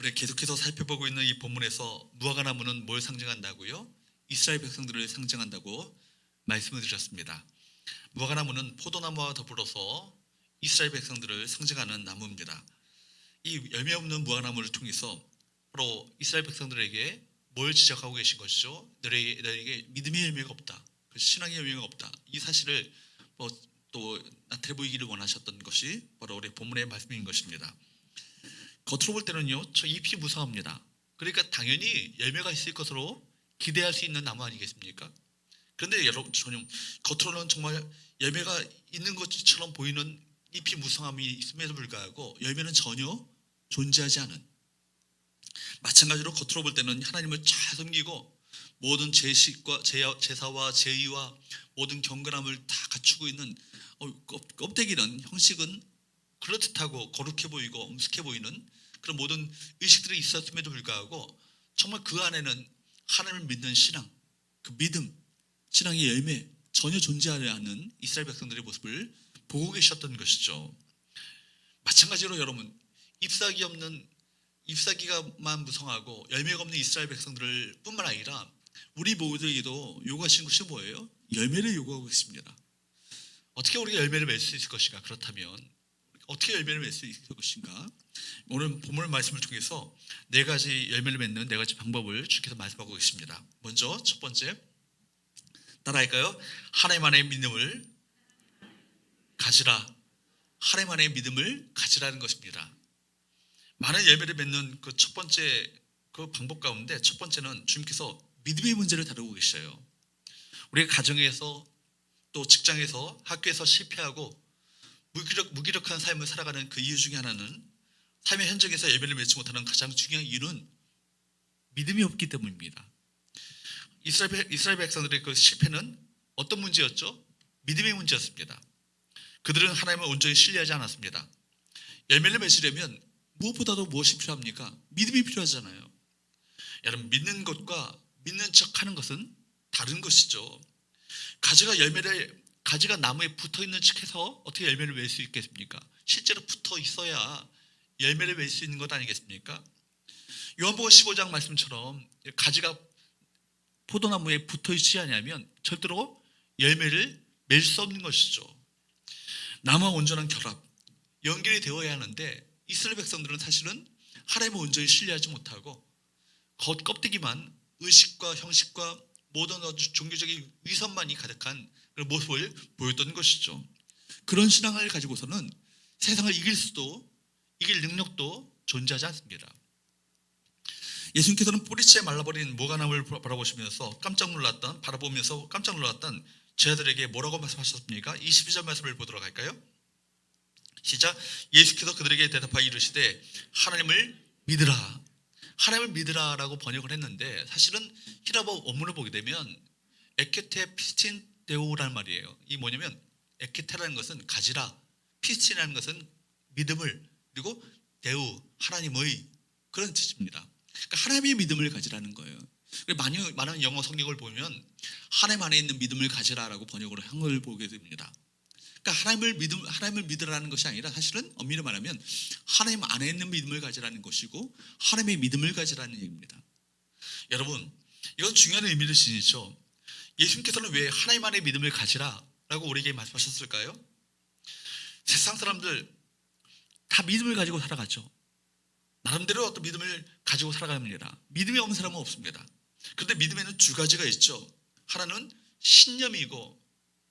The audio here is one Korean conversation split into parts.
우리 계속해서 살펴보고 있는 이 본문에서 무화과나무는 뭘 상징한다고요? 이스라엘 백성들을 상징한다고 말씀을 드렸습니다. 무화과나무는 포도나무와 더불어서 이스라엘 백성들을 상징하는 나무입니다. 이 열매 없는 무화과나무를 통해서 바로 이스라엘 백성들에게 뭘 지적하고 계신 것이죠? 너에게 믿음의 열매가 없다, 신앙의 열매가 없다, 이 사실을 또 나타내 보이기를 원하셨던 것이 바로 우리 본문의 말씀인 것입니다. 겉으로 볼 때는요, 저 잎이 무성합니다. 그러니까 당연히 열매가 있을 것으로 기대할 수 있는 나무 아니겠습니까? 그런데 여러분, 전혀 겉으로는 정말 열매가 있는 것처럼 보이는 잎이 무성함이 있음에도 불구하고 열매는 전혀 존재하지 않은, 마찬가지로 겉으로 볼 때는 하나님을 잘 섬기고 모든 제식과 제사와 제의와 모든 경건함을 다 갖추고 있는 껍데기는, 형식은 그럴듯하고 거룩해 보이고 엄숙해 보이는 그런 모든 의식들이 있었음에도 불구하고 정말 그 안에는 하나님을 믿는 신앙, 그 믿음, 신앙의 열매 전혀 존재하지 않는 이스라엘 백성들의 모습을 보고 계셨던 것이죠. 마찬가지로 여러분, 잎사귀가만 무성하고 열매가 없는 이스라엘 백성들을 뿐만 아니라 우리 모두에게도 요구하신 것이 뭐예요? 열매를 요구하고 있습니다. 어떻게 우리가 열매를 맺을 수 있을 것인가? 그렇다면 어떻게 열매를 맺을 수 있을 것인가? 오늘 본문 말씀을 통해서 네 가지 열매를 맺는 네 가지 방법을 주께서 말씀하고 계십니다. 먼저 첫 번째, 따라할까요? 하나님 안에 믿음을 가지라. 하나님 안에 믿음을 가지라는 것입니다. 많은 열매를 맺는 그 첫 번째 그 방법 가운데 첫 번째는 주님께서 믿음의 문제를 다루고 계셔요. 우리가 가정에서 또 직장에서 학교에서 실패하고 무기력한 삶을 살아가는 그 이유 중에 하나는, 삶의 현장에서 열매를 맺지 못하는 가장 중요한 이유는 믿음이 없기 때문입니다. 이스라엘 백성들의 그 실패는 어떤 문제였죠? 믿음의 문제였습니다. 그들은 하나님을 온전히 신뢰하지 않았습니다. 열매를 맺으려면 무엇보다도 무엇이 필요합니까? 믿음이 필요하잖아요. 여러분, 믿는 것과 믿는 척하는 것은 다른 것이죠. 가지가 나무에 붙어 있는 척해서 어떻게 열매를 맺을 수 있겠습니까? 실제로 붙어 있어야 열매를 맺을 수 있는 것 아니겠습니까? 요한복음 15장 말씀처럼 가지가 포도나무에 붙어 있지 않으면 절대로 열매를 맺을 수 없는 것이죠. 나무와 온전한 결합, 연결이 되어야 하는데 이스라엘 백성들은 사실은 하나님을 온전히 신뢰하지 못하고 겉껍데기만, 의식과 형식과 모든 종교적인 위선만이 가득한 그런 모습을 보였던 것이죠. 그런 신앙을 가지고서는 세상을 이길 능력도 존재하지 않습니다. 예수님께서는 뿌리채 말라버린 무화과나무를 바라보면서 깜짝 놀랐던 제자들에게 뭐라고 말씀하셨습니까? 22절 말씀을 보도록 할까요? 시작. 예수께서 그들에게 대답하여 이르시되 하나님을 믿으라. 하나님을 믿으라라고 번역을 했는데 사실은 히라보 원문을 보게 되면 에케테 피스틴 데오라는 말이에요. 이 뭐냐면 에케테라는 것은 가지라, 피스틴이라는 것은 믿음을, 그리고 데우, 하나님의, 그런 뜻입니다. 그러니까 하나님의 믿음을 가지라는 거예요. 많은 영어 성경을 보면 하나님 안에 있는 믿음을 가지라라고 번역을 한 걸 보게 됩니다. 그러니까 하나님을 믿으라는 것이 아니라 사실은 엄밀히 말하면 하나님 안에 있는 믿음을 가지라는 것이고 하나님의 믿음을 가지라는 얘기입니다. 여러분, 이건 중요한 의미를 지니죠. 예수님께서는 왜 하나님 안에 믿음을 가지라라고 우리에게 말씀하셨을까요? 세상 사람들 다 믿음을 가지고 살아가죠. 나름대로 어떤 믿음을 가지고 살아갑니다. 믿음이 없는 사람은 없습니다. 그런데 믿음에는 두 가지가 있죠. 하나는 신념이고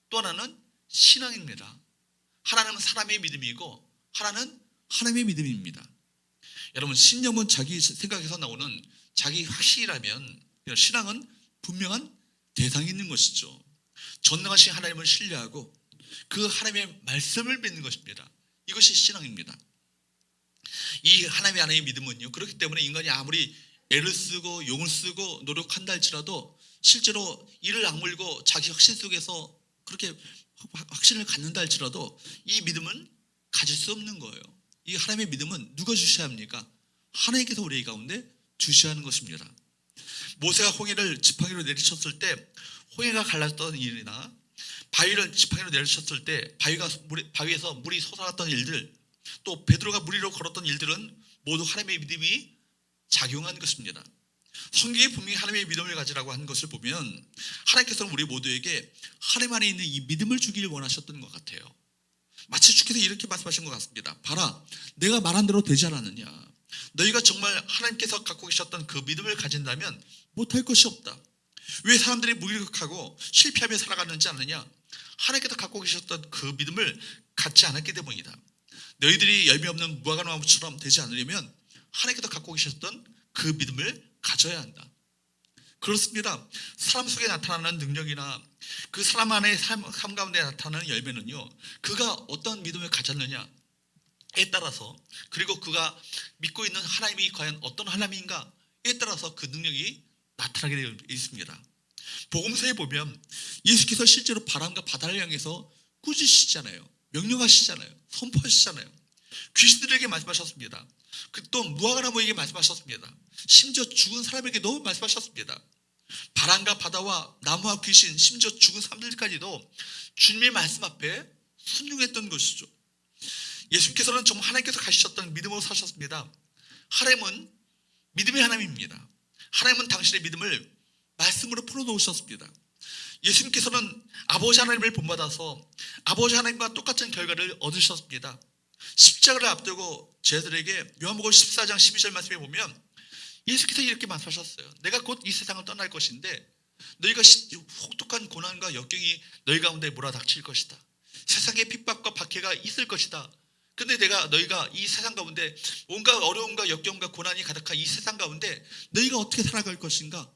또 하나는 신앙입니다. 하나는 사람의 믿음이고 하나는 하나님의 믿음입니다. 여러분, 신념은 자기 생각에서 나오는 자기 확신이라면 신앙은 분명한 대상이 있는 것이죠. 전능하신 하나님을 신뢰하고 그 하나님의 말씀을 믿는 것입니다. 이것이 신앙입니다. 이 하나님 안의 믿음은요, 그렇기 때문에 인간이 아무리 애를 쓰고 용을 쓰고 노력한다 할지라도 실제로 이를 악물고 자기 확신 속에서 그렇게 확신을 갖는다 할지라도 이 믿음은 가질 수 없는 거예요. 이 하나님의 믿음은 누가 주셔야 합니까? 하나님께서 우리 가운데 주셔야 하는 것입니다. 모세가 홍해를 지팡이로 내리쳤을 때 홍해가 갈랐던 일이나 바위를 지팡이로 내리쳤을 때 바위에서 물이 솟아났던 일들, 또 베드로가 물 위로 걸었던 일들은 모두 하나님의 믿음이 작용한 것입니다. 성경에 분명히 하나님의 믿음을 가지라고 한 것을 보면 하나님께서는 우리 모두에게 하나님 안에 있는 이 믿음을 주기를 원하셨던 것 같아요. 마치 주께서 이렇게 말씀하신 것 같습니다. 봐라, 내가 말한 대로 되지 않았느냐. 너희가 정말 하나님께서 갖고 계셨던 그 믿음을 가진다면 못할 것이 없다. 왜 사람들이 무기력하고 실패하며 살아가는지 아느냐? 하나님께서 갖고 계셨던 그 믿음을 갖지 않았기 때문이다. 너희들이 열매 없는 무화과나무처럼 되지 않으려면 하나님께서 갖고 계셨던 그 믿음을 가져야 한다. 그렇습니다. 사람 속에 나타나는 능력이나 그 사람 안의 삶 가운데 나타나는 열매는요, 그가 어떤 믿음을 가졌느냐에 따라서, 그리고 그가 믿고 있는 하나님이 과연 어떤 하나님인가에 따라서 그 능력이 나타나게 되어 있습니다. 복음서에 보면 예수께서 실제로 바람과 바다를 향해서 꾸짖으시잖아요. 명령하시잖아요. 선포하시잖아요. 귀신들에게 말씀하셨습니다. 또 무화과나무에게 말씀하셨습니다. 심지어 죽은 사람에게도 말씀하셨습니다. 바람과 바다와 나무와 귀신, 심지어 죽은 사람들까지도 주님의 말씀 앞에 순종했던 것이죠. 예수께서는 정말 하나님께서 가지셨던 믿음으로 사셨습니다. 하나님은 믿음의 하나님입니다. 하나님은 당신의 믿음을 말씀으로 풀어놓으셨습니다. 예수님께서는 아버지 하나님을 본받아서 아버지 하나님과 똑같은 결과를 얻으셨습니다. 십자가를 앞두고 제자들에게 요한복음 14장 12절 말씀에 보면 예수께서 이렇게 말씀하셨어요. 내가 곧 이 세상을 떠날 것인데 너희가 혹독한 고난과 역경이 너희 가운데 몰아닥칠 것이다. 세상에 핍박과 박해가 있을 것이다. 근데 너희가 이 세상 가운데 온갖 어려움과 역경과 고난이 가득한 이 세상 가운데 너희가 어떻게 살아갈 것인가?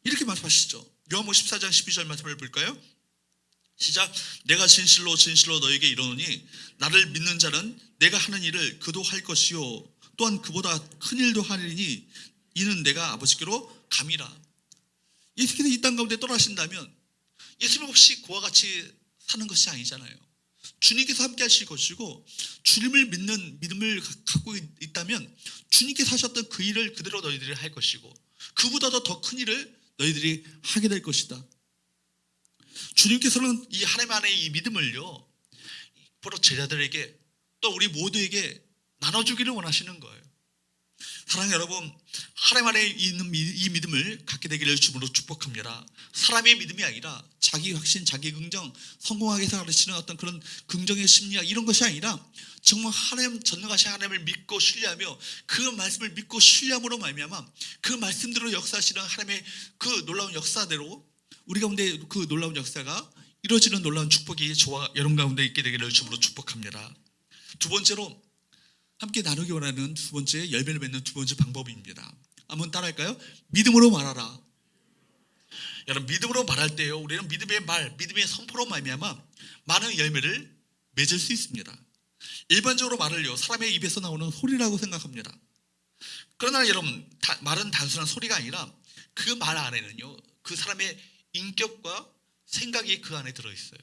이렇게 말씀하시죠. 요한복음 14장 12절 말씀을 볼까요? 시작. 내가 진실로 진실로 너에게 이르노니 나를 믿는 자는 내가 하는 일을 그도 할 것이요 또한 그보다 큰 일도 하리니 이는 내가 아버지께로 감이라. 예수께서 이 땅 가운데 떠나신다면 예수님 없이 그와 같이 사는 것이 아니잖아요. 주님께서 함께 하실 것이고 주님을 믿는 믿음을 갖고 있다면 주님께서 하셨던 그 일을 그대로 너희들이 할 것이고 그보다도 더 큰 일을 너희들이 하게 될 것이다. 주님께서는 이 하나님 안에 이 믿음을요, 바로 제자들에게 또 우리 모두에게 나눠주기를 원하시는 거예요. 사랑하는 여러분, 하나님 안에 있는 이 믿음을 갖게 되기를 주님으로 축복합니다. 사람의 믿음이 아니라 자기 확신, 자기 긍정, 성공하게 해서 가르치는 어떤 그런 긍정의 심리야 이런 것이 아니라 정말 하나님 전능하신 하나님을 믿고 신뢰하며 그 말씀을 믿고 신뢰함으로 말미암아 그 말씀대로 역사하시는 하나님의 그 놀라운 역사대로 우리 가운데 그 놀라운 역사가 이루어지는 놀라운 축복이 저와 여러분 가운데 있게 되기를 주님으로 축복합니다. 두 번째로 함께 나누기 원하는 두 번째 열매를 맺는 두 번째 방법입니다. 한번 따라할까요? 믿음으로 말하라. 여러분, 믿음으로 말할 때요, 우리는 믿음의 말, 믿음의 선포로 말미암아 많은 열매를 맺을 수 있습니다. 일반적으로 말을요, 사람의 입에서 나오는 소리라고 생각합니다. 그러나 여러분, 말은 단순한 소리가 아니라 그 말 안에는요, 그 사람의 인격과 생각이 그 안에 들어있어요.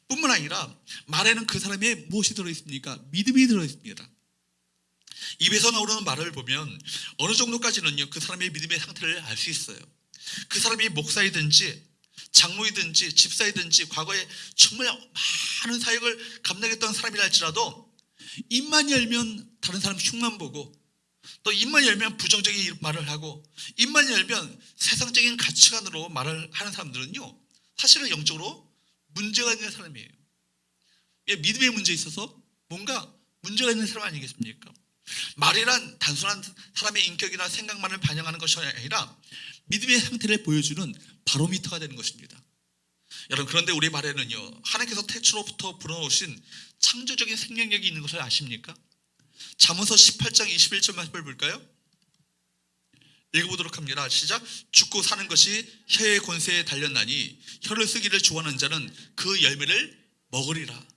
뿐만 아니라 말에는 그 사람의 무엇이 들어있습니까? 믿음이 들어있습니다. 입에서 나오는 말을 보면 어느 정도까지는요, 그 사람의 믿음의 상태를 알 수 있어요. 그 사람이 목사이든지 장로이든지 집사이든지 과거에 정말 많은 사역을 감당했던 사람이라 할지라도 입만 열면 다른 사람 흉만 보고 또 입만 열면 부정적인 말을 하고 입만 열면 세상적인 가치관으로 말을 하는 사람들은요, 사실은 영적으로 문제가 있는 사람이에요. 믿음의 문제에 있어서 뭔가 문제가 있는 사람 아니겠습니까? 말이란 단순한 사람의 인격이나 생각만을 반영하는 것이 아니라 믿음의 상태를 보여주는 바로미터가 되는 것입니다. 여러분, 그런데 우리 말에는요, 하나님께서 태초로부터 불어넣으신 창조적인 생명력이 있는 것을 아십니까? 잠언서 18장 21절 말씀을 볼까요? 읽어보도록 합니다. 시작. 죽고 사는 것이 혀의 권세에 달렸나니 혀를 쓰기를 좋아하는 자는 그 열매를 먹으리라.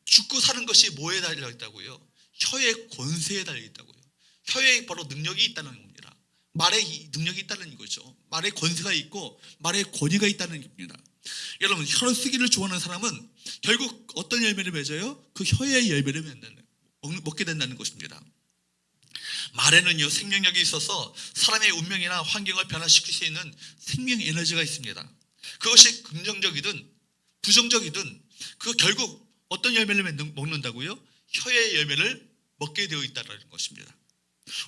죽고 사는 것이 뭐에 달려있다고요? 혀의 권세에 달려있다고요. 혀에 바로 능력이 있다는 겁니다. 말에 능력이 있다는 거죠. 말에 권세가 있고 말에 권위가 있다는 겁니다. 여러분, 혀를 쓰기를 좋아하는 사람은 결국 어떤 열매를 맺어요? 그 혀의 열매를 먹게 된다는 것입니다. 말에는요, 생명력이 있어서 사람의 운명이나 환경을 변화시킬 수 있는 생명 에너지가 있습니다. 그것이 긍정적이든 부정적이든 그 결국 어떤 열매를 먹는다고요? 혀의 열매를 먹게 되어 있다는 것입니다.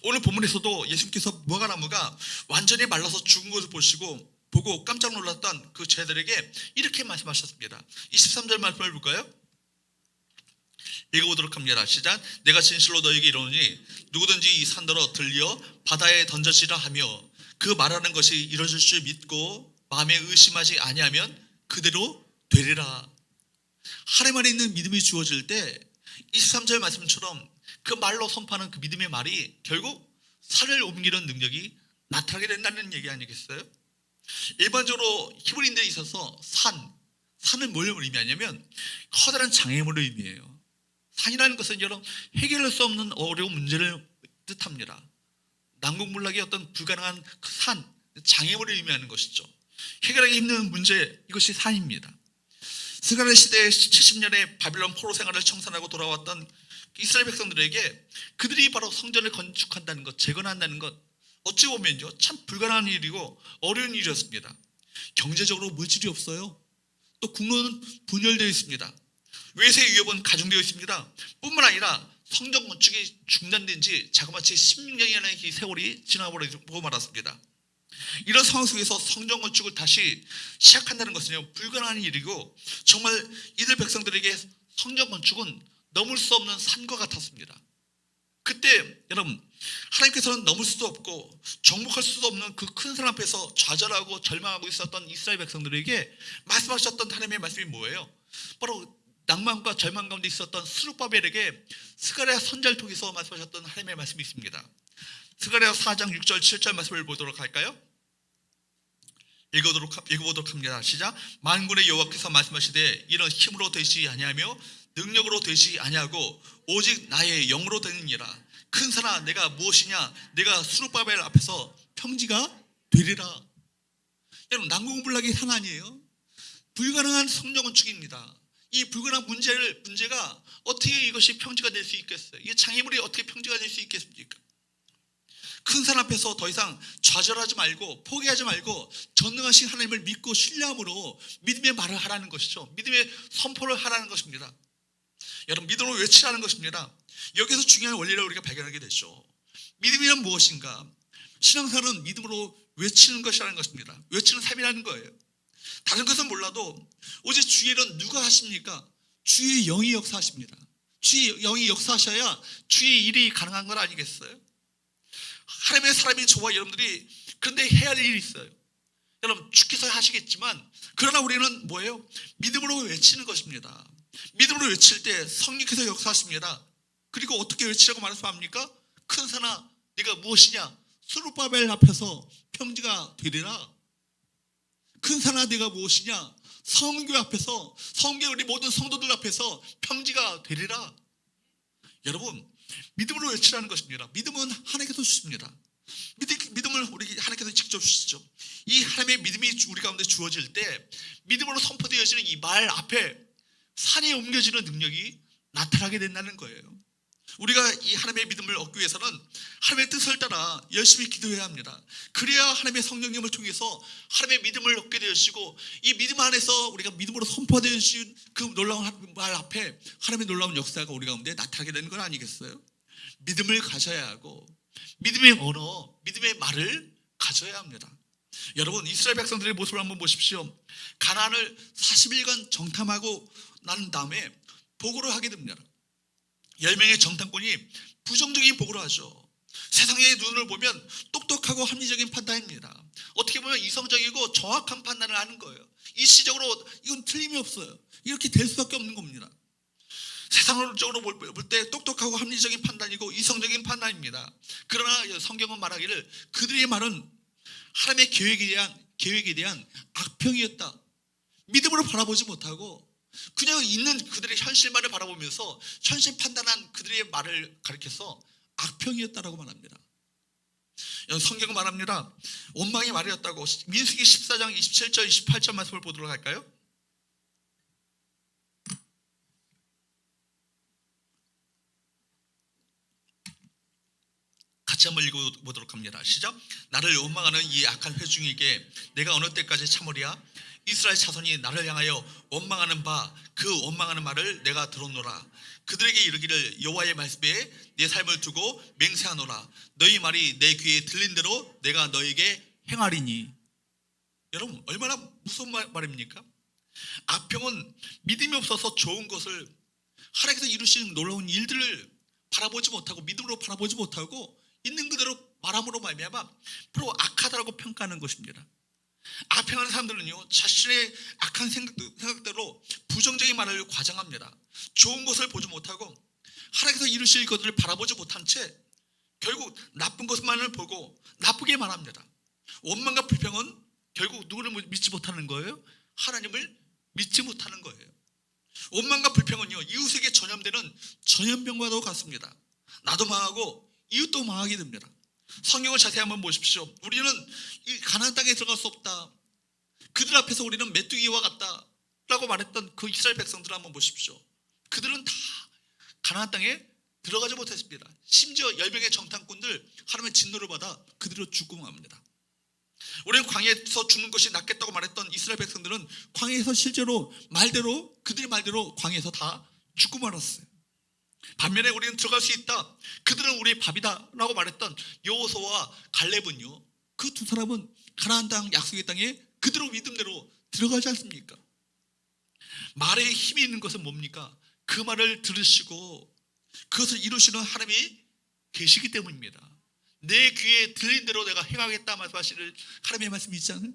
오늘 본문에서도 예수님께서 무화과나무가 완전히 말라서 죽은 것을 보고 깜짝 놀랐던 그 제자들에게 이렇게 말씀하셨습니다. 23절 말씀을 볼까요? 읽어보도록 합니다. 시작. 내가 진실로 너에게 이르노니 누구든지 이 산더러 들려 바다에 던져지라 하며 그 말하는 것이 이루어질 줄 믿고 마음에 의심하지 아니하면 그대로 되리라. 하나님 안에 있는 믿음이 주어질 때 23절 말씀처럼 그 말로 선포하는 그 믿음의 말이 결국 산을 옮기는 능력이 나타나게 된다는 얘기 아니겠어요? 일반적으로 히브리인들에 있어서 산은 뭘 의미하냐면 커다란 장애물을 의미해요. 산이라는 것은 여러분 해결할 수 없는 어려운 문제를 뜻합니다. 난공불락의 어떤 불가능한 그 장애물을 의미하는 것이죠. 해결하기 힘든 문제, 이것이 산입니다. 스가랴 시대 70년에 바빌론 포로 생활을 청산하고 돌아왔던 이스라엘 백성들에게 그들이 바로 성전을 건축한다는 것, 재건한다는 것, 어찌 보면요 참 불가능한 일이고 어려운 일이었습니다. 경제적으로 물질이 없어요. 또 국로는 분열되어 있습니다. 외세 위협은 가중되어 있습니다. 뿐만 아니라 성전 건축이 중단된 지 자그마치 16년이라는 세월이 지나버리고 말았습니다. 이런 상황 속에서 성전 건축을 다시 시작한다는 것은요 불가능한 일이고 정말 이들 백성들에게 성전 건축은 넘을 수 없는 산과 같았습니다. 그때 여러분 하나님께서는 넘을 수도 없고 정복할 수도 없는 그 큰 산 앞에서 좌절하고 절망하고 있었던 이스라엘 백성들에게 말씀하셨던 하나님의 말씀이 뭐예요? 바로 낭만과 절망 가운데 있었던 스룹바벨에게 스가랴 선지자를 통해서 말씀하셨던 하나님의 말씀이 있습니다. 스가랴 4장 6절 7절 말씀을 보도록 할까요? 읽어보도록 합니다. 시작. 만군의 여호와께서 말씀하시되 이는 힘으로 되지 아니하며 능력으로 되지 아니하고 오직 나의 영으로 되느니라. 큰 산아 내가 무엇이냐? 내가 스룹바벨 앞에서 평지가 되리라. 여러분 난공불락의 산 아니에요? 불가능한 성전 건축입니다. 이 불가능한 문제가 어떻게 이것이 평지가 될 수 있겠어요? 이 장애물이 어떻게 평지가 될 수 있겠습니까? 큰 산 앞에서 더 이상 좌절하지 말고 포기하지 말고 전능하신 하나님을 믿고 신뢰함으로 믿음의 말을 하라는 것이죠. 믿음의 선포를 하라는 것입니다. 여러분 믿음으로 외치라는 것입니다. 여기서 중요한 원리를 우리가 발견하게 되죠. 믿음이란 무엇인가? 신앙생활은 믿음으로 외치는 것이라는 것입니다. 외치는 삶이라는 거예요. 다른 것은 몰라도 오직 주의 일은 누가 하십니까? 주의 영이 역사하십니다. 주의 영이 역사하셔야 주의 일이 가능한 건 아니겠어요? 하나님의 사람인 저와 여러분들이 그런데 해야 할 일이 있어요. 여러분 주께서 하시겠지만 그러나 우리는 뭐예요? 믿음으로 외치는 것입니다. 믿음으로 외칠 때 성령께서 역사하십니다. 그리고 어떻게 외치라고 말씀합니까? 큰 산아 네가 무엇이냐? 스룹바벨 앞에서 평지가 되리라. 큰 산아 네가 무엇이냐? 성교회 앞에서 성교회 우리 모든 성도들 앞에서 평지가 되리라. 여러분 믿음으로 외치라는 것입니다. 믿음은 하나님께서 주십니다. 믿음을 우리 하나님께서 직접 주시죠. 이 하나님의 믿음이 우리 가운데 주어질 때 믿음으로 선포되어지는 이 말 앞에 산이 옮겨지는 능력이 나타나게 된다는 거예요. 우리가 이 하나님의 믿음을 얻기 위해서는 하나님의 뜻을 따라 열심히 기도해야 합니다. 그래야 하나님의 성령님을 통해서 하나님의 믿음을 얻게 되어지고 이 믿음 안에서 우리가 믿음으로 선포되어진 그 놀라운 말 앞에 하나님의 놀라운 역사가 우리 가운데 나타나게 되는 건 아니겠어요? 믿음을 가져야 하고 믿음의 언어, 믿음의 말을 가져야 합니다. 여러분 이스라엘 백성들의 모습을 한번 보십시오. 가나안을 40일간 정탐하고 난 다음에 보고를 하게 됩니다. 10명의 정탐꾼이 부정적인 보고를 하죠. 세상의 눈을 보면 똑똑하고 합리적인 판단입니다. 어떻게 보면 이성적이고 정확한 판단을 하는 거예요. 일시적으로 이건 틀림이 없어요. 이렇게 될 수밖에 없는 겁니다. 세상적으로 볼 때 똑똑하고 합리적인 판단이고 이성적인 판단입니다. 그러나 성경은 말하기를 그들의 말은 하나님의 계획에 대한 악평이었다. 믿음으로 바라보지 못하고 그냥 있는 그들의 현실만을 바라보면서 현실 판단한 그들의 말을 가리켜서 악평이었다라고 말합니다. 성경은 말합니다. 원망의 말이었다고. 민수기 14장 27절 28절 말씀을 보도록 할까요? 같이 한번 읽어보도록 합니다. 시작. 나를 원망하는 이 악한 회중에게 내가 어느 때까지 참으리야? 이스라엘 자손이 나를 향하여 원망하는 바 그 원망하는 말을 내가 들었노라. 그들에게 이르기를 여호와의 말씀에 내 삶을 두고 맹세하노라. 너희 말이 내 귀에 들린 대로 내가 너에게 행하리니. 여러분 얼마나 무서운 말입니까? 악평은 믿음이 없어서 좋은 것을 하나님께서 이루시는 놀라운 일들을 바라보지 못하고 믿음으로 바라보지 못하고 있는 그대로 말함으로 말미암아 바로 악하다라고 평가하는 것입니다. 악평하는 사람들은요 자신의 악한 생각대로 부정적인 말을 과장합니다. 좋은 것을 보지 못하고 하나님께서 이루실 것들을 바라보지 못한 채 결국 나쁜 것만을 보고 나쁘게 말합니다. 원망과 불평은 결국 누구를 믿지 못하는 거예요? 하나님을 믿지 못하는 거예요. 원망과 불평은요 이웃에게 전염되는 전염병과도 같습니다. 나도 망하고 이웃도 망하게 됩니다. 성경을 자세히 한번 보십시오. 우리는 이 가나안 땅에 들어갈 수 없다. 그들 앞에서 우리는 메뚜기와 같다 라고 말했던 그 이스라엘 백성들을 한번 보십시오. 그들은 다 가나안 땅에 들어가지 못했습니다. 심지어 10명의 정탐꾼들 하나님의 진노를 받아 그들로 죽고 맙니다. 우리는 광야에서 죽는 것이 낫겠다고 말했던 이스라엘 백성들은 광야에서 실제로 그들의 말대로 광야에서 다 죽고 말았어요. 반면에 우리는 들어갈 수 있다. 그들은 우리의 밥이다 라고 말했던 여호수아와 갈렙은요 그 두 사람은 가나안 땅 약속의 땅에 그대로 믿음대로 들어가지 않습니까? 말에 힘이 있는 것은 뭡니까? 그 말을 들으시고 그것을 이루시는 하나님이 계시기 때문입니다. 내 귀에 들린 대로 내가 행하겠다 말씀하시는 하나님의 말씀이 있지 않아요?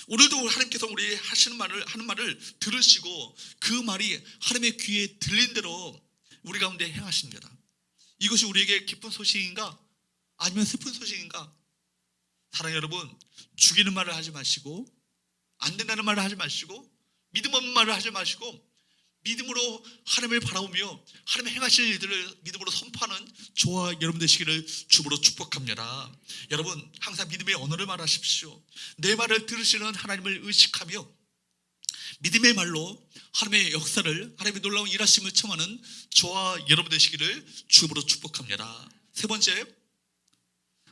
오늘도 하나님께서 우리 하는 말을 들으시고 그 말이 하나님의 귀에 들린 대로 우리 가운데 행하십니다. 이것이 우리에게 기쁜 소식인가? 아니면 슬픈 소식인가? 사랑하는 여러분, 죽이는 말을 하지 마시고 안 된다는 말을 하지 마시고 믿음 없는 말을 하지 마시고 믿음으로 하나님을 바라보며 하나님의 행하실 일들을 믿음으로 선포하는 저와 여러분 되시기를 주으로 축복합니다. 여러분 항상 믿음의 언어를 말하십시오. 내 말을 들으시는 하나님을 의식하며 믿음의 말로 하나님의 역사를 하나님의 놀라운 일하심을 청하는 저와 여러분 되시기를 주으로 축복합니다. 세 번째,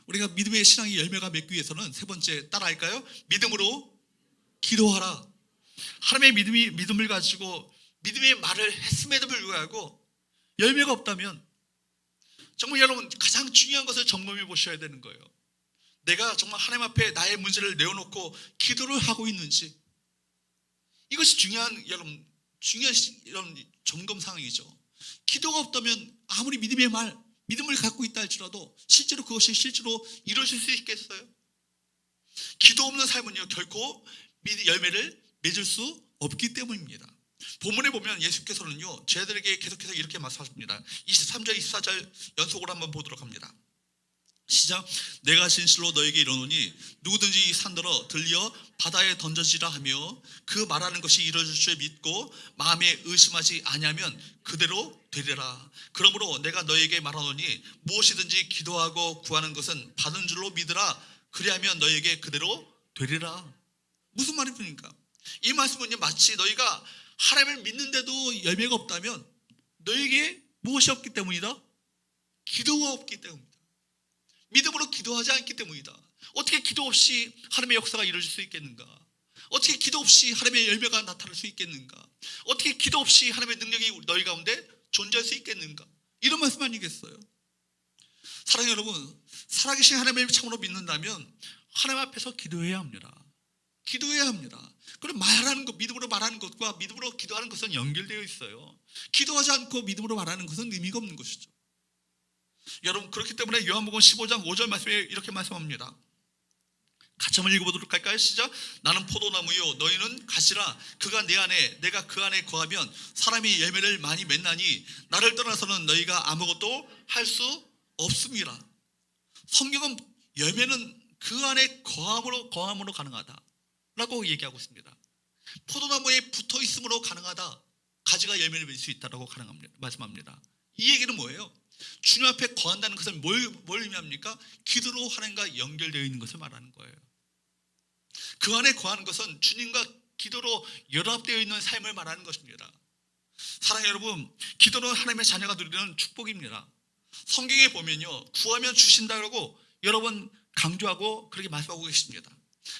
우리가 믿음의 신앙의 열매가 맺기 위해서는 세 번째 따라할까요? 믿음으로 기도하라. 하나님의 믿음을 가지고 믿음의 말을 했음에도 불구하고 열매가 없다면 정말 여러분 가장 중요한 것을 점검해 보셔야 되는 거예요. 내가 정말 하나님 앞에 나의 문제를 내어놓고 기도를 하고 있는지, 이것이 중요한 이런 점검 상황이죠. 기도가 없다면 아무리 믿음을 갖고 있다 할지라도 실제로 그것이 실제로 이루어질 수 있겠어요? 기도 없는 삶은요 결코 열매를 맺을 수 없기 때문입니다. 본문에 보면 예수께서는요 제자들에게 계속해서 이렇게 말씀하십니다. 23절 24절 연속으로 한번 보도록 합니다. 시작. 내가 진실로 너에게 이르노니 누구든지 이 산더러 들려 바다에 던져지라 하며 그 말하는 것이 이루어질 줄 믿고 마음에 의심하지 아니하면 그대로 되리라. 그러므로 내가 너에게 말하노니 무엇이든지 기도하고 구하는 것은 받은 줄로 믿으라. 그리하면 너에게 그대로 되리라. 무슨 말입니까? 이 말씀은요 마치 너희가 하나님을 믿는데도 열매가 없다면 너에게 무엇이 없기 때문이다? 기도가 없기 때문이다. 믿음으로 기도하지 않기 때문이다. 어떻게 기도 없이 하나님의 역사가 이루어질 수 있겠는가? 어떻게 기도 없이 하나님의 열매가 나타날 수 있겠는가? 어떻게 기도 없이 하나님의 능력이 너희 가운데 존재할 수 있겠는가? 이런 말씀 아니겠어요? 사랑하는 여러분, 살아계신 하나님을 참으로 믿는다면 하나님 앞에서 기도해야 합니다. 기도해야 합니다. 그럼 말하는 것, 믿음으로 말하는 것과 믿음으로 기도하는 것은 연결되어 있어요. 기도하지 않고 믿음으로 말하는 것은 의미가 없는 것이죠. 여러분 그렇기 때문에 요한복음 15장 5절 말씀에 이렇게 말씀합니다. 같이 한번 읽어보도록 할까요? 시작. 나는 포도나무요 너희는 가시라. 그가 내 안에 내가 그 안에 거하면 사람이 열매를 많이 맺나니 나를 떠나서는 너희가 아무것도 할 수 없음이라. 성경은 열매는 그 안에 거함으로 가능하다 라고 얘기하고 있습니다. 포도나무에 붙어 있음으로 가능하다. 가지가 열매를 맺을 수 있다라고 말씀합니다. 이 얘기는 뭐예요? 주님 앞에 거한다는 것은 뭘 의미합니까? 기도로 하나님과 연결되어 있는 것을 말하는 거예요. 그 안에 거하는 것은 주님과 기도로 연합되어 있는 삶을 말하는 것입니다. 사랑하는 여러분, 기도는 하나님의 자녀가 누리는 축복입니다. 성경에 보면요 구하면 주신다고 여러 번 강조하고 그렇게 말씀하고 계십니다.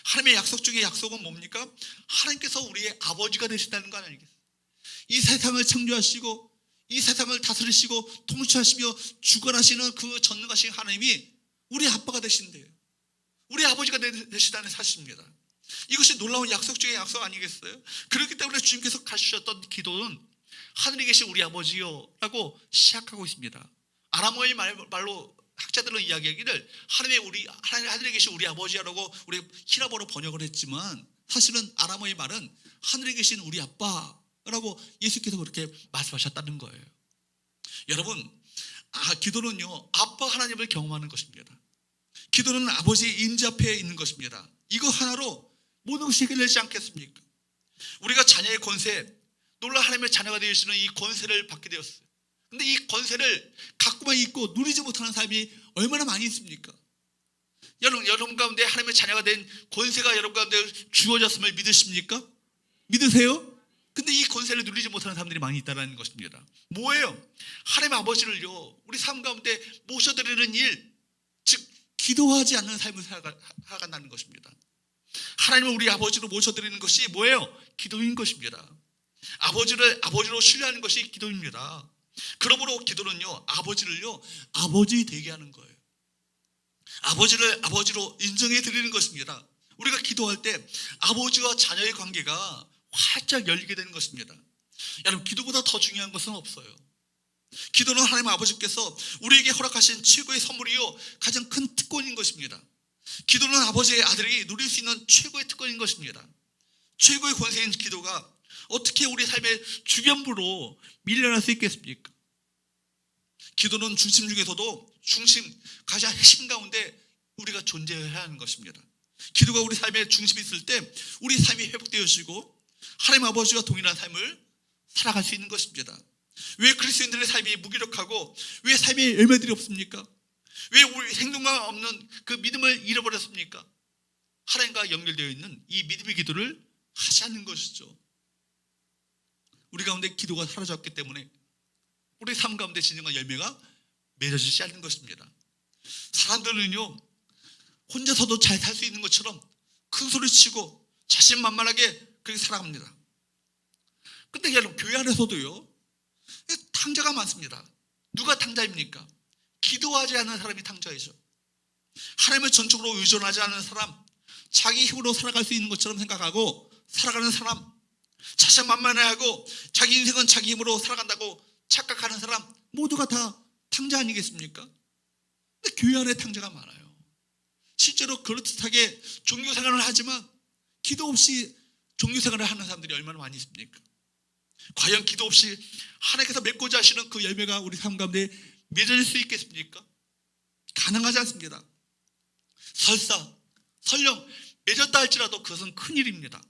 하나님의 약속 중에 약속은 뭡니까? 하나님께서 우리의 아버지가 되신다는 거 아니겠어요? 이 세상을 창조하시고 이 세상을 다스리시고 통치하시며 주관하시는 그 전능하신 하나님이 우리 아빠가 되신대요. 우리 아버지가 되시다는 사실입니다. 이것이 놀라운 약속 중의 약속 아니겠어요? 그렇기 때문에 주님께서 가르치셨던 기도는 하늘에 계신 우리 아버지요 라고 시작하고 있습니다. 아람어의 말로 학자들은 이야기하기를 하늘에 계신 우리 아버지라고 우리 히라보로 번역을 했지만 사실은 아람어의 말은 하늘에 계신 우리 아빠라고 예수께서 그렇게 말씀하셨다는 거예요. 여러분, 기도는요 아빠 하나님을 경험하는 것입니다. 기도는 아버지 임재 앞에 있는 것입니다. 이거 하나로 모든 것이 해결되지 않겠습니까? 우리가 자녀의 권세, 놀라 하나님의 자녀가 되시는 이 권세를 받게 되었어요. 근데 이 권세를 갖고만 있고 누리지 못하는 사람이 얼마나 많이 있습니까? 여러분 가운데 하나님의 자녀가 된 권세가 여러분 가운데 주어졌음을 믿으십니까? 믿으세요? 근데 이 권세를 누리지 못하는 사람들이 많이 있다는 것입니다. 뭐예요? 하나님의 아버지를요 우리 삶 가운데 모셔드리는 일, 즉 기도하지 않는 삶을 살아간다는 것입니다. 하나님을 우리 아버지로 모셔드리는 것이 뭐예요? 기도인 것입니다. 아버지로 신뢰하는 것이 기도입니다. 그러므로 기도는요 아버지를요 아버지 되게 하는 거예요. 아버지를 아버지로 인정해 드리는 것입니다. 우리가 기도할 때 아버지와 자녀의 관계가 활짝 열리게 되는 것입니다. 여러분, 기도보다 더 중요한 것은 없어요. 기도는 하나님 아버지께서 우리에게 허락하신 최고의 선물이요 가장 큰 특권인 것입니다. 기도는 아버지의 아들이 누릴 수 있는 최고의 특권인 것입니다. 최고의 권세인 기도가 어떻게 우리 삶의 주변부로 밀려날 수 있겠습니까? 기도는 중심 중에서도 가장 핵심 가운데 우리가 존재해야 하는 것입니다. 기도가 우리 삶의 중심에 있을 때 우리 삶이 회복되어지고 하나님 아버지와 동일한 삶을 살아갈 수 있는 것입니다. 왜 그리스도인들의 삶이 무기력하고 왜 삶의 열매들이 없습니까? 왜 우리 행동과 없는 그 믿음을 잃어버렸습니까? 하나님과 연결되어 있는 이 믿음의 기도를 하지 않는 것이죠. 우리 가운데 기도가 사라졌기 때문에 우리 삶 가운데 진정한 열매가 맺어지지 않는 것입니다. 사람들은요 혼자서도 잘 살 수 있는 것처럼 큰 소리 치고 자신만만하게 그렇게 살아갑니다. 근데 여러분, 교회 안에서도요 탕자가 많습니다. 누가 탕자입니까? 기도하지 않는 사람이 탕자이죠. 하나님을 전적으로 의존하지 않는 사람, 자기 힘으로 살아갈 수 있는 것처럼 생각하고 살아가는 사람, 자신만만해하고 자기 인생은 자기 힘으로 살아간다고 착각하는 사람, 모두가 다 탕자 아니겠습니까? 근데 교회 안에 탕자가 많아요. 실제로 그렇듯하게 종교생활을 하지만 기도 없이 종교생활을 하는 사람들이 얼마나 많이 있습니까? 과연 기도 없이 하나님께서 맺고자 하시는 그 열매가 우리 삶 가운데 맺어질 수 있겠습니까? 가능하지 않습니다. 설령 맺었다 할지라도 그것은 큰일입니다.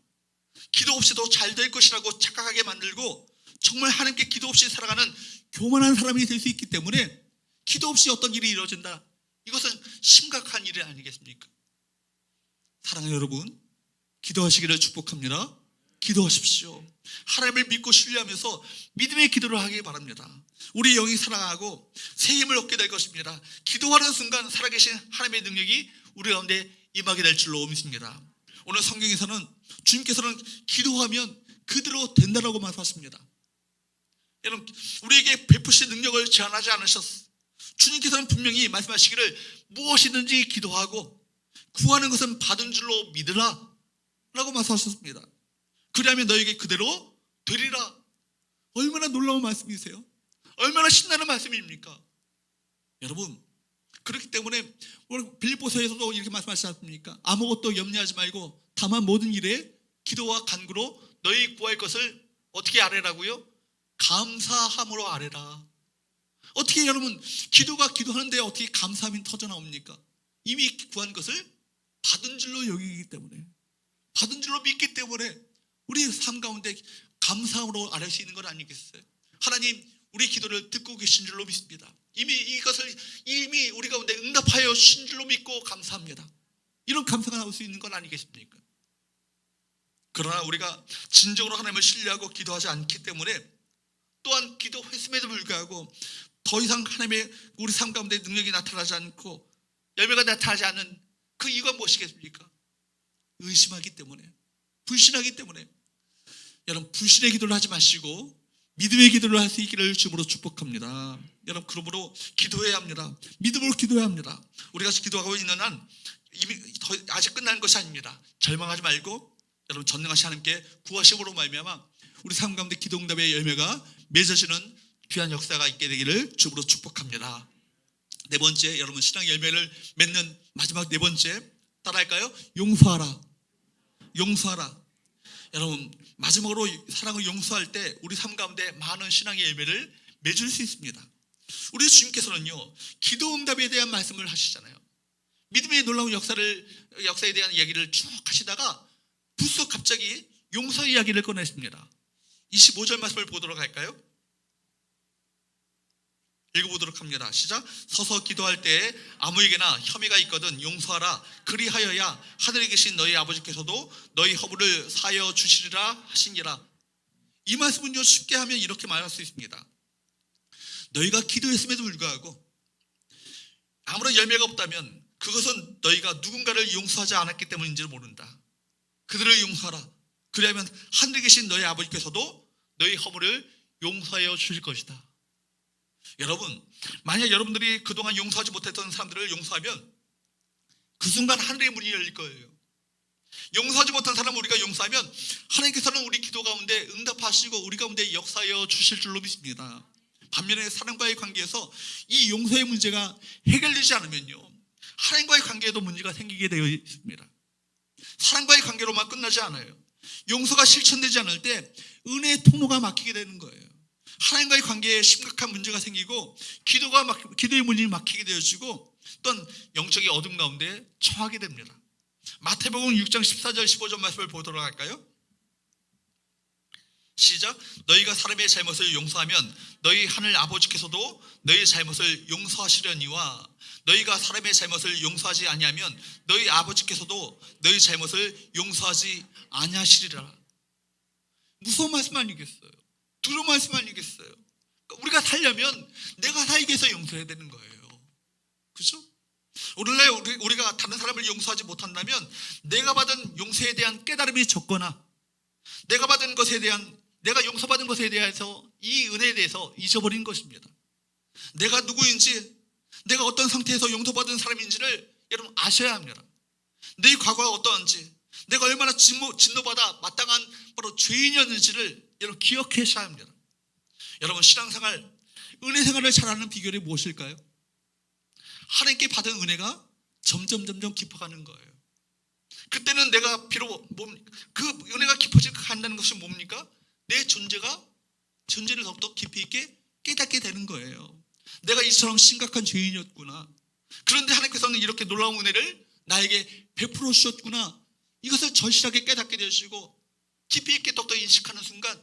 기도 없이도 잘 될 것이라고 착각하게 만들고 정말 하나님께 기도 없이 살아가는 교만한 사람이 될 수 있기 때문에 기도 없이 어떤 일이 이루어진다, 이것은 심각한 일이 아니겠습니까? 사랑하는 여러분, 기도하시기를 축복합니다. 기도하십시오. 하나님을 믿고 신뢰하면서 믿음의 기도를 하기 바랍니다. 우리 영이 살아가고 새 힘을 얻게 될 것입니다. 기도하는 순간 살아계신 하나님의 능력이 우리 가운데 임하게 될 줄로 믿습니다. 오늘 성경에서는 주님께서는 기도하면 그대로 된다라고 말씀하십니다. 여러분, 우리에게 베푸신 능력을 제한하지 않으셨어요. 주님께서는 분명히 말씀하시기를 무엇이든지 기도하고 구하는 것은 받은 줄로 믿으라 라고 말씀하셨습니다. 그리하면 너에게 그대로 되리라. 얼마나 놀라운 말씀이세요? 얼마나 신나는 말씀입니까? 여러분, 그렇기 때문에 빌립보서에서도 이렇게 말씀하시지 않습니까? 아무것도 염려하지 말고 다만 모든 일에 기도와 간구로 너희 구할 것을 어떻게 아뢰라고요? 감사함으로 아뢰라. 어떻게 여러분, 기도하는데 어떻게 감사함이 터져나옵니까? 이미 구한 것을 받은 줄로 여기기 때문에, 받은 줄로 믿기 때문에 우리 삶 가운데 감사함으로 아뢰 수 있는 건 아니겠어요? 하나님, 우리 기도를 듣고 계신 줄로 믿습니다. 이미 우리 가운데 응답하여 주신 줄로 믿고 감사합니다. 이런 감사가 나올 수 있는 건 아니겠습니까? 그러나 우리가 진정으로 하나님을 신뢰하고 기도하지 않기 때문에, 또한 기도했음에도 불구하고 더 이상 하나님의 우리 삶 가운데 능력이 나타나지 않고 열매가 나타나지 않는 그 이유가 무엇이겠습니까? 의심하기 때문에, 불신하기 때문에. 여러분, 불신의 기도를 하지 마시고 믿음의 기도를 할 수 있기를 주님으로 축복합니다. 여러분, 그러므로 기도해야 합니다. 믿음으로 기도해야 합니다. 우리가 기도하고 있는 한 이미 아직 끝난 것이 아닙니다. 절망하지 말고 여러분, 전능하신 하나님께 구하심으로 말미암아 우리 삶 가운데 기도 응답의 열매가 맺어지는 귀한 역사가 있게 되기를 주님으로 축복합니다. 네 번째, 여러분, 신앙 열매를 맺는 마지막 네 번째, 따라할까요? 용서하라. 용서하라. 여러분, 마지막으로 사랑을 용서할 때 우리 삶 가운데 많은 신앙의 열매를 맺을 수 있습니다. 우리 주님께서는요, 기도 응답에 대한 말씀을 하시잖아요. 믿음의 놀라운 역사에 대한 이야기를 쭉 하시다가 불쑥 갑자기 용서 이야기를 꺼내십니다. 25절 말씀을 보도록 할까요? 읽어보도록 합니다. 시작. 서서 기도할 때에 아무에게나 혐의가 있거든 용서하라. 그리하여야 하늘에 계신 너희 아버지께서도 너희 허물을 사하여 주시리라 하시니라. 이 말씀은요, 쉽게 하면 이렇게 말할 수 있습니다. 너희가 기도했음에도 불구하고 아무런 열매가 없다면 그것은 너희가 누군가를 용서하지 않았기 때문인지를 모른다. 그들을 용서하라. 그리하면 하늘에 계신 너희 아버지께서도 너희 허물을 용서하여 주실 것이다. 여러분, 만약 여러분들이 그동안 용서하지 못했던 사람들을 용서하면 그 순간 하늘의 문이 열릴 거예요. 용서하지 못한 사람을 우리가 용서하면 하나님께서는 우리 기도 가운데 응답하시고 우리 가운데 역사하여 주실 줄로 믿습니다. 반면에 사람과의 관계에서 이 용서의 문제가 해결되지 않으면요, 하나님과의 관계에도 문제가 생기게 되어 있습니다. 사람과의 관계로만 끝나지 않아요. 용서가 실천되지 않을 때 은혜의 통로가 막히게 되는 거예요. 하나님과의 관계에 심각한 문제가 생기고 기도의 문이 막히게 되어지고 어떤 영적인 어둠 가운데 처하게 됩니다. 마태복음 6장 14절 15절 말씀을 보도록 할까요? 시작. 너희가 사람의 잘못을 용서하면 너희 하늘 아버지께서도 너희 잘못을 용서하시려니와 너희가 사람의 잘못을 용서하지 아니하면 너희 아버지께서도 너희 잘못을 용서하지 아니하시리라. 무서운 말씀 아니겠어요? 두려운 말씀 아니겠어요? 우리가 살려면 내가 살기 위해서 용서해야 되는 거예요. 그렇죠? 오늘날 우리가 다른 사람을 용서하지 못한다면 내가 받은 용서에 대한 깨달음이 적거나 내가 용서받은 것에 대해서 이 은혜에 대해서 잊어버린 것입니다. 내가 누구인지, 내가 어떤 상태에서 용서받은 사람인지를 여러분 아셔야 합니다. 내 과거가 어떠한지, 내가 얼마나 진노받아 마땅한 바로 죄인이었는지를 여러분 기억하셔야 합니다. 여러분, 신앙생활, 은혜생활을 잘하는 비결이 무엇일까요? 하나님께 받은 은혜가 점점 깊어가는 거예요. 그때는 내가 비록 그 은혜가 깊어진다는 것이 뭡니까? 내 존재를 더욱더 깊이 있게 깨닫게 되는 거예요. 내가 이처럼 심각한 죄인이었구나. 그런데 하나님께서는 이렇게 놀라운 은혜를 나에게 베풀어 주셨구나. 이것을 절실하게 깨닫게 되시고 깊이 있게 더욱더 인식하는 순간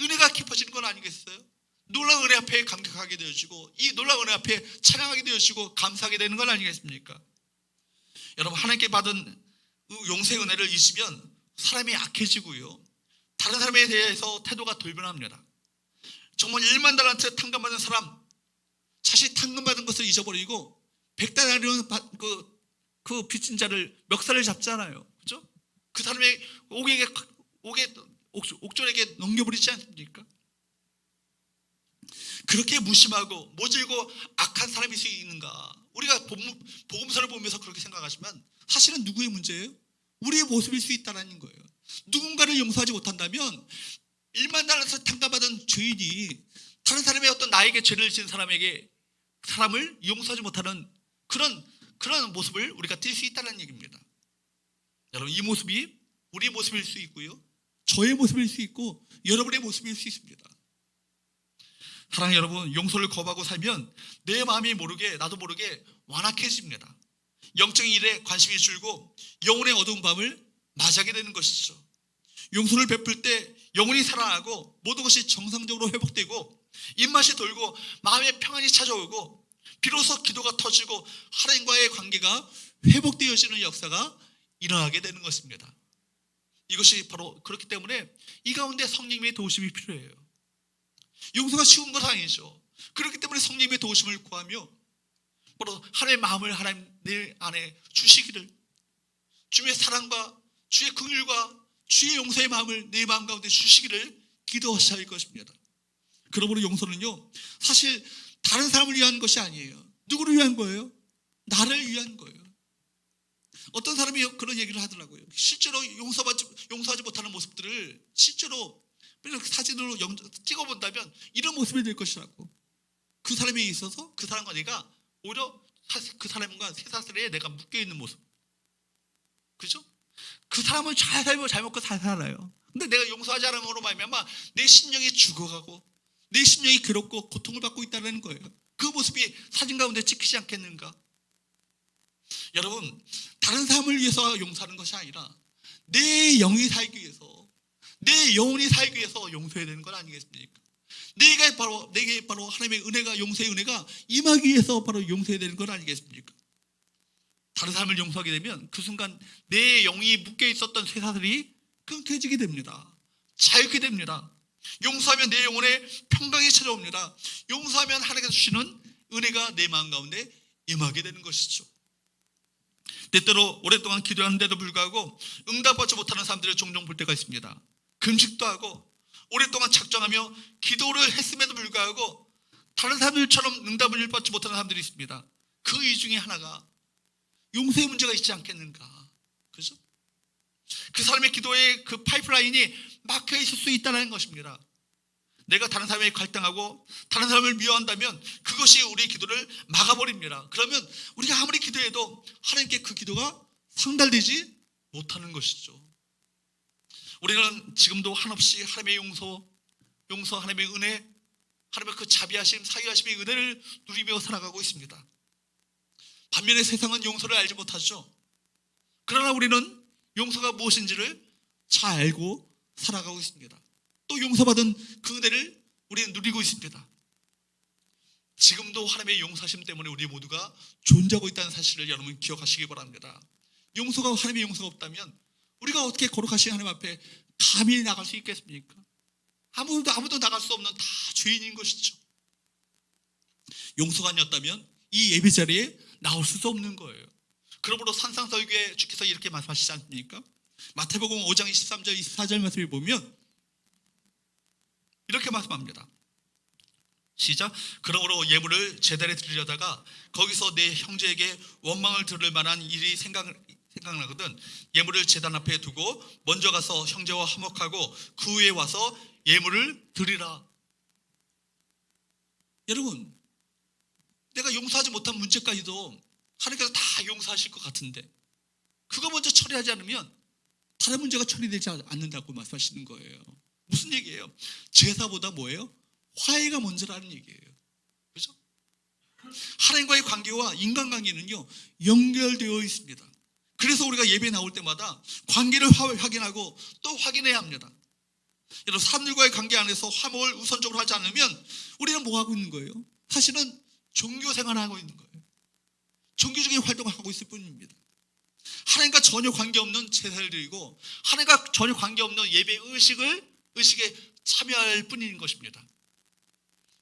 은혜가 깊어지는 건 아니겠어요? 놀라운 은혜 앞에 감격하게 되어지고 이 놀라운 은혜 앞에 찬양하게 되어지고 감사하게 되는 건 아니겠습니까? 여러분, 하나님께 받은 용서의 은혜를 잊으면 사람이 악해지고요, 다른 사람에 대해서 태도가 돌변합니다. 정말 1만 달란트 탕감받은 사람, 자신이 탕감받은 것을 잊어버리고 100달러는 그 빚진 자를 멱살을 잡잖아요. 그죠? 그 사람의 옥졸에게 넘겨버리지 않습니까? 그렇게 무심하고 모질고 악한 사람일 수 있는가? 우리가 복음서를 보면서 그렇게 생각하지만 사실은 누구의 문제예요? 우리의 모습일 수 있다는 거예요. 누군가를 용서하지 못한다면 1만 달러에서 탕감받은 죄인이 다른 사람의 어떤 나에게 죄를 지은 사람을 용서하지 못하는 그런 모습을 우리가 띌 수 있다는 얘기입니다. 여러분, 이 모습이 우리의 모습일 수 있고요, 저의 모습일 수 있고 여러분의 모습일 수 있습니다. 사랑하는 여러분, 용서를 거부하고 살면 내 마음이 모르게, 나도 모르게 완악해집니다. 영적인 일에 관심이 줄고 영혼의 어두운 밤을 맞이하게 되는 것이죠. 용서를 베풀 때 영혼이 살아나고 모든 것이 정상적으로 회복되고 입맛이 돌고 마음의 평안이 찾아오고 비로소 기도가 터지고 하나님과의 관계가 회복되어지는 역사가 일어나게 되는 것입니다. 이것이 바로 그렇기 때문에 이 가운데 성령님의 도우심이 필요해요. 용서가 쉬운 것 아니죠. 그렇기 때문에 성령님의 도우심을 구하며 바로 하나님의 마음을 하나님 내 안에 주시기를, 주의 사랑과 주의 긍휼과 주의 용서의 마음을 내 마음 가운데 주시기를 기도하셔야 할 것입니다. 그러므로 용서는요, 사실 다른 사람을 위한 것이 아니에요. 누구를 위한 거예요? 나를 위한 거예요. 어떤 사람이 그런 얘기를 하더라고요. 실제로 용서하지 못하는 모습들을 실제로 사진으로 찍어본다면 이런 모습이 될 것이라고. 그 사람에 있어서 그 사람과 내가 오히려 그 사람과 쇠사슬에 내가 묶여있는 모습. 그죠? 그 사람은 잘 살고 잘 먹고 잘 살아요. 근데 내가 용서하지 않음으로 말미암아 내 심령이 죽어가고 내 심령이 괴롭고 고통을 받고 있다는 거예요. 그 모습이 사진 가운데 찍히지 않겠는가? 여러분, 다른 사람을 위해서 용서하는 것이 아니라 내 영이 살기 위해서, 내 영혼이 살기 위해서 용서해야 되는 건 아니겠습니까? 내게 바로 하나님의 은혜가, 용서의 은혜가 임하기 위해서 바로 용서해야 되는 건 아니겠습니까? 다른 사람을 용서하게 되면 그 순간 내 영이 묶여 있었던 쇠사슬이 끊겨지게 됩니다. 자유게 됩니다. 용서하면 내 영혼에 평강이 찾아옵니다. 용서하면 하나님께서 주시는 은혜가 내 마음 가운데 임하게 되는 것이죠. 때때로 오랫동안 기도하는데도 불구하고 응답받지 못하는 사람들을 종종 볼 때가 있습니다. 금식도 하고 오랫동안 작정하며 기도를 했음에도 불구하고 다른 사람들처럼 응답을 받지 못하는 사람들이 있습니다. 그 이유 중에 하나가 용서의 문제가 있지 않겠는가? 그죠? 그 사람의 기도에 그 파이프라인이 막혀 있을 수 있다는 것입니다. 내가 다른 사람에게 갈등하고 다른 사람을 미워한다면 그것이 우리의 기도를 막아버립니다. 그러면 우리가 아무리 기도해도 하나님께 그 기도가 상달되지 못하는 것이죠. 우리는 지금도 한없이 하나님의 용서, 하나님의 은혜, 하나님의 그 자비하심, 사유하심의 은혜를 누리며 살아가고 있습니다. 반면에 세상은 용서를 알지 못하죠. 그러나 우리는 용서가 무엇인지를 잘 알고 살아가고 있습니다. 또 용서받은 그 은혜를 우리는 누리고 있습니다. 지금도 하나님의 용서하심 때문에 우리 모두가 존재하고 있다는 사실을 여러분 기억하시기 바랍니다. 하나님의 용서가 없다면 우리가 어떻게 거룩하신 하나님 앞에 감히 나갈 수 있겠습니까? 아무도 나갈 수 없는 다 죄인인 것이죠. 용서가 아니었다면 이 예배 자리에 나올 수도 없는 거예요. 그러므로 산상설교에 주께서 이렇게 말씀하시지 않습니까? 마태복음 5장 23절 24절 말씀을 보면 이렇게 말씀합니다. 시작. 그러므로 예물을 제단에 드리려다가 거기서 내 형제에게 원망을 들을 만한 일이 생각나거든 예물을 제단 앞에 두고 먼저 가서 형제와 화목하고 그 후에 와서 예물을 드리라. 여러분, 내가 용서하지 못한 문제까지도 하나님께서 다 용서하실 것 같은데 그거 먼저 처리하지 않으면 다른 문제가 처리되지 않는다고 말씀하시는 거예요. 무슨 얘기예요? 제사보다 뭐예요? 화해가 먼저라는 얘기예요. 그렇죠? 하나님과의 관계와 인간관계는요 연결되어 있습니다. 그래서 우리가 예배 나올 때마다 관계를 확인하고 또 확인해야 합니다. 여러분, 사람들과의 관계 안에서 화목을 우선적으로 하지 않으면 우리는 뭐 하고 있는 거예요? 사실은 종교 생활을 하고 있는 거예요. 종교적인 활동을 하고 있을 뿐입니다. 하나님과 전혀 관계없는 제사를 드리고 하나님과 전혀 관계없는 예배 의식에 참여할 뿐인 것입니다.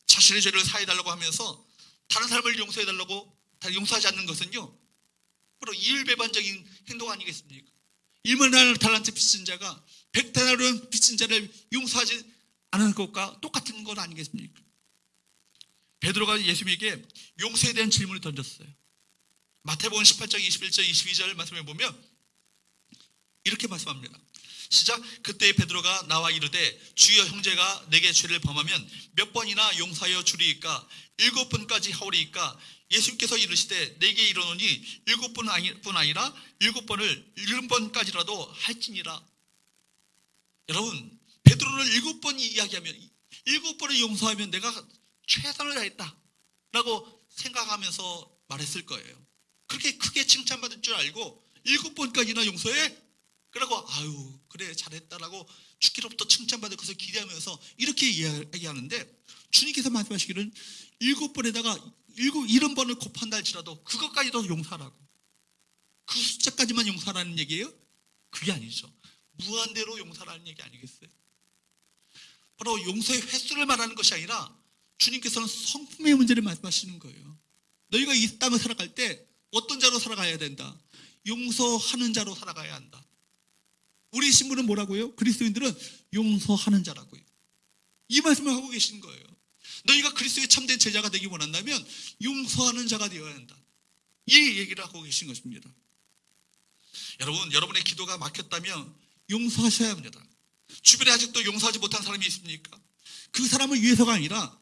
자신의 죄를 사해달라고 하면서 다른 사람을 용서해달라고 용서하지 않는 것은요 바로 이율배반적인 행동 아니겠습니까? 1만 달란트 빚진 자가 100데나리온 빚진 자를 용서하지 않은 것과 똑같은 것 아니겠습니까? 베드로가 예수님에게 용서에 대한 질문을 던졌어요. 마태복음 18장 21절 22절 말씀을 보면 이렇게 말씀합니다. 시작. 그때 베드로가 나와 이르되 주여 형제가 내게 죄를 범하면 몇 번이나 용서하여 주리이까 7번까지 하오리이까 예수님께서 이르시되 내게 이르노니 7번 아니라 7번을 7번까지라도 할지니라. 여러분, 베드로는 7번 이야기하면 7번을 용서하면 내가 최선을 다했다 라고 생각하면서 말했을 거예요. 그렇게 크게 칭찬받을 줄 알고 7번까지나 용서해? 그러고 아유 그래 잘했다라고 주께로부터 칭찬받을 것을 기대하면서 이렇게 이야기하는데 주님께서 말씀하시기를 7번에다가 70번을 곱한다 할지라도 그것까지도 용서하라고. 그 숫자까지만 용서하라는 얘기예요? 그게 아니죠. 무한대로 용서하라는 얘기 아니겠어요? 바로 용서의 횟수를 말하는 것이 아니라 주님께서는 성품의 문제를 말씀하시는 거예요. 너희가 이 땅을 살아갈 때 어떤 자로 살아가야 된다? 용서하는 자로 살아가야 한다. 우리 신부는 뭐라고요? 그리스도인들은 용서하는 자라고요. 이 말씀을 하고 계신 거예요. 너희가 그리스도의 참된 제자가 되기 원한다면 용서하는 자가 되어야 한다. 이 얘기를 하고 계신 것입니다. 여러분, 여러분의 기도가 막혔다면 용서하셔야 합니다. 주변에 아직도 용서하지 못한 사람이 있습니까? 그 사람을 위해서가 아니라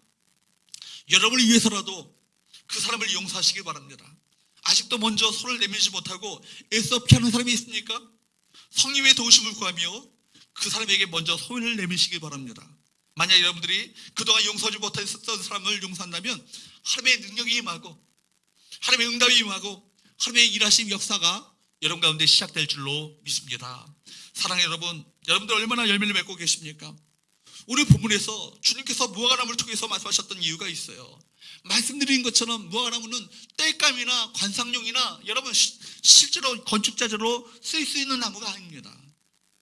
여러분을 위해서라도 그 사람을 용서하시기 바랍니다. 아직도 먼저 손을 내밀지 못하고 애써 피하는 사람이 있습니까? 성령의 도우심을 구하며 그 사람에게 먼저 손을 내미시기 바랍니다. 만약 여러분들이 그동안 용서하지 못했던 사람을 용서한다면 하나님의 능력이 임하고 하나님의 응답이 임하고 하나님의 일하심 역사가 여러분 가운데 시작될 줄로 믿습니다. 사랑하는 여러분, 여러분들 얼마나 열매를 맺고 계십니까? 오늘 본문에서 주님께서 무화과나무를 통해서 말씀하셨던 이유가 있어요. 말씀드린 것처럼 무화과나무는 땔감이나 관상용이나 여러분 실제로 건축자재로 쓸 수 있는 나무가 아닙니다.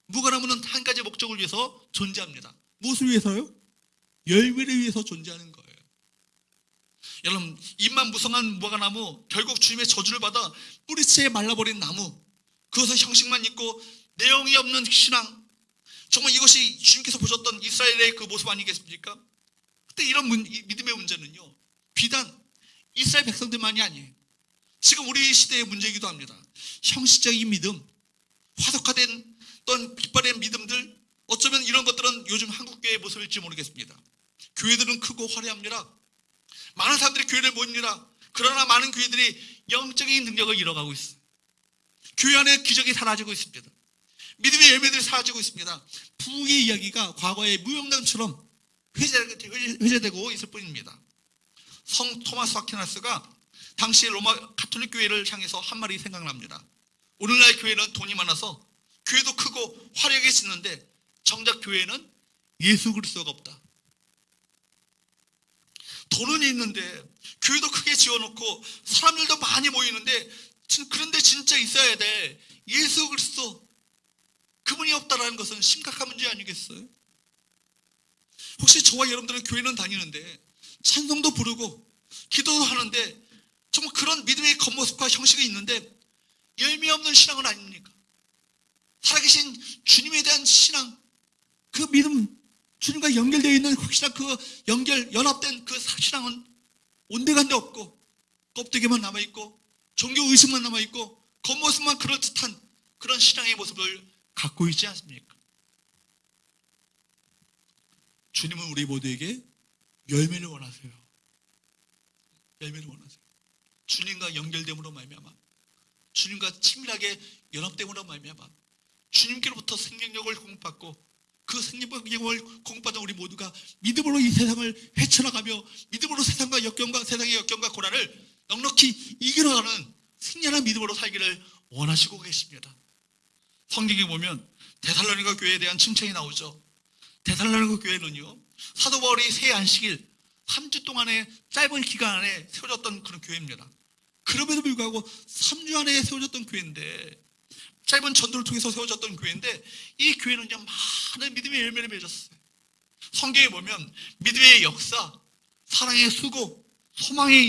무화과나무는 한 가지 목적을 위해서 존재합니다. 무엇을 위해서요? 열매를 위해서 존재하는 거예요. 여러분, 잎만 무성한 무화과나무, 결국 주님의 저주를 받아 뿌리채에 말라버린 나무, 그것은 형식만 있고 내용이 없는 신앙, 정말 이것이 주님께서 보셨던 이스라엘의 그 모습 아니겠습니까? 그때 이런 믿음의 문제는요, 비단 이스라엘 백성들만이 아니에요. 지금 우리 시대의 문제이기도 합니다. 형식적인 믿음, 화석화된 어떤 빛바랜 믿음들, 어쩌면 이런 것들은 요즘 한국교회의 모습일지 모르겠습니다. 교회들은 크고 화려합니다. 많은 사람들이 교회를 모입니다. 그러나 많은 교회들이 영적인 능력을 잃어가고 있어요. 교회 안에 기적이 사라지고 있습니다. 믿음의 열매들이 사라지고 있습니다. 부흥의 이야기가 과거의 무용담처럼 회자되고 있을 뿐입니다. 성 토마스 아퀴나스가 당시 로마 가톨릭 교회를 향해서 한 말이 생각납니다. 오늘날 교회는 돈이 많아서 교회도 크고 화려하게 짓는데 정작 교회는 예수 그리스도가 없다. 돈은 있는데 교회도 크게 지어놓고 사람들도 많이 모이는데 그런데 진짜 있어야 될 예수 그리스도, 그분이 없다라는 것은 심각한 문제 아니겠어요? 혹시 저와 여러분들은 교회는 다니는데 찬송도 부르고 기도도 하는데 정말 그런 믿음의 겉모습과 형식이 있는데 열매 없는 신앙은 아닙니까? 살아계신 주님에 대한 신앙, 그 믿음, 주님과 연결되어 있는 확실한 그 연합된 그 신앙은 온데간데 없고 껍데기만 남아있고 종교의식만 남아있고 겉모습만 그럴듯한 그런 신앙의 모습을 갖고 있지 않습니까? 주님은 우리 모두에게 열매를 원하세요. 열매를 원하세요. 주님과 연결됨으로 말미암아, 주님과 친밀하게 연합됨으로 말미암아 주님께로부터 생명력을 공급받고 그 생명력을 공급받은 우리 모두가 믿음으로 이 세상을 헤쳐나가며 믿음으로 세상의 역경과 고난을 넉넉히 이겨나가는 승리하는 믿음으로 살기를 원하시고 계십니다. 성경에 보면 데살로니가 교회에 대한 칭찬이 나오죠. 데살로니가 교회는요, 사도 바울이 새 안식일 3주 동안의 짧은 기간 안에 세워졌던 그런 교회입니다. 그럼에도 불구하고 3주 안에 세워졌던 교회인데, 짧은 전도를 통해서 세워졌던 교회인데, 이 교회는요 많은 믿음의 열매를 맺었어요. 성경에 보면 믿음의 역사, 사랑의 수고, 소망의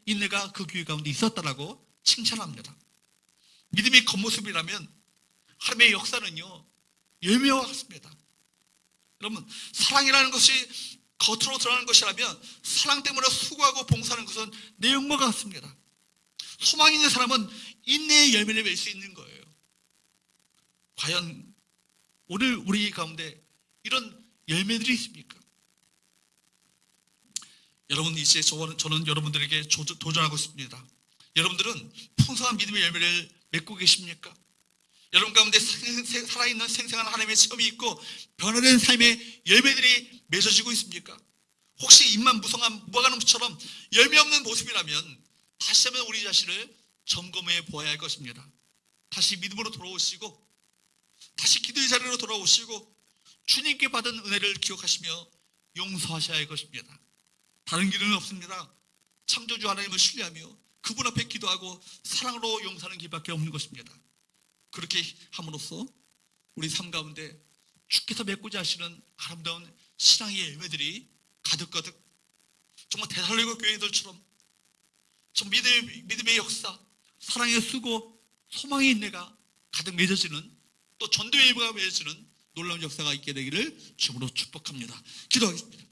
인내가 그 교회 가운데 있었다라고 칭찬합니다. 믿음의 겉모습이라면 하나님의 역사는요 열매와 같습니다. 여러분, 사랑이라는 것이 겉으로 드러나는 것이라면 사랑 때문에 수고하고 봉사하는 것은 내용과 같습니다. 소망 있는 사람은 인내의 열매를 맺을 수 있는 거예요. 과연 오늘 우리 가운데 이런 열매들이 있습니까? 여러분, 이제 저는 여러분들에게 도전하고 싶습니다. 여러분들은 풍성한 믿음의 열매를 맺고 계십니까? 여러분 가운데 살아있는 생생한 하나님의 체험이 있고 변화된 삶의 열매들이 맺어지고 있습니까? 혹시 잎만 무성한 무화과나무처럼 열매 없는 모습이라면 다시 한번 우리 자신을 점검해 보아야 할 것입니다. 다시 믿음으로 돌아오시고 다시 기도의 자리로 돌아오시고 주님께 받은 은혜를 기억하시며 용서하셔야 할 것입니다. 다른 길은 없습니다. 창조주 하나님을 신뢰하며 그분 앞에 기도하고 사랑으로 용서하는 길밖에 없는 것입니다. 그렇게 함으로써 우리 삶 가운데 주께서 맺고자 하시는 아름다운 신앙의 열매들이 가득가득, 정말 데살로니가 교회들처럼 정말 믿음의 역사, 사랑의 수고, 소망의 인내가 가득 맺어지는, 또 전도의 일부가 맺어지는 놀라운 역사가 있게 되기를 주님으로 축복합니다. 기도하겠습니다.